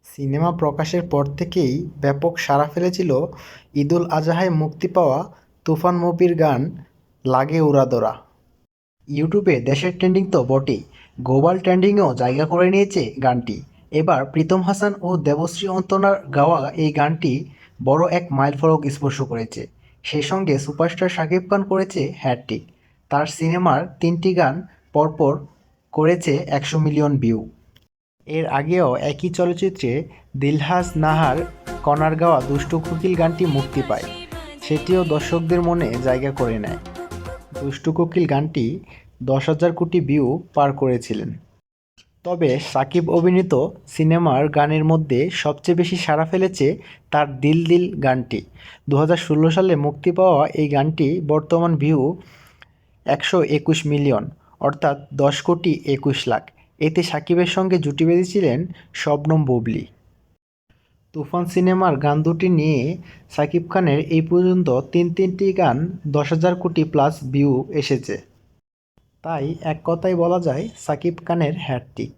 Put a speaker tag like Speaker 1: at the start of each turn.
Speaker 1: Cinema প্রকাশের পর থেকেই ব্যাপক সাড়া ফেলেছিল ঈদুল আজহায় মুক্তি পাওয়া তুফান মুভির গান লাগে উড়াধরা। ইউটিউবে দেশের ট্রেন্ডিং তো বটেই, গ্লোবাল ট্রেন্ডিংয়েও জায়গা করে নিয়েছে গানটি। এবার প্রীতম হাসান ও দেবশ্রী অন্তনার গাওয়া এই গানটি বড় এক মাইলফলক স্পর্শ করেছে। সেই সঙ্গে সুপারস্টার শাকিব খান করেছে হ্যাটট্রিক। তার সিনেমার ৩টি গান পরপর করেছে ১০০ মিলিয়ন ভিউ। এর আগেও একই চলচ্চিত্রে দিলহাজ নাহার কণার গাওয়া দুষ্টু কোকিল গানটি মুক্তি পায়, সেটিও দর্শকদের মনে জায়গা করে নেয়। দুষ্টু কোকিল গানটি ১০,০০০ কোটি ভিউ পার করেছিলেন। তবে সাকিব অভিনীত সিনেমার গানের মধ্যে সবচেয়ে বেশি সাড়া ফেলেছে তার দিল দিল গানটি। ২০১৬ সালে মুক্তি পাওয়া এই গানটি বর্তমান ভিউ ১২১ মিলিয়ন, অর্থাৎ ১০,২১,০০,০০০। এতে সাকিবের সঙ্গে জুটি বেঁধেছিলেন শবনম বুবলী। তুফান সিনেমার গান দুটি নিয়ে সাকিব খানের এই পর্যন্ত তিনটি গান ১০,০০০ কোটি প্লাস ভিউ এসেছে। তাই এক কথায় বলা যায় সাকিব খানের হ্যাটট্রিক।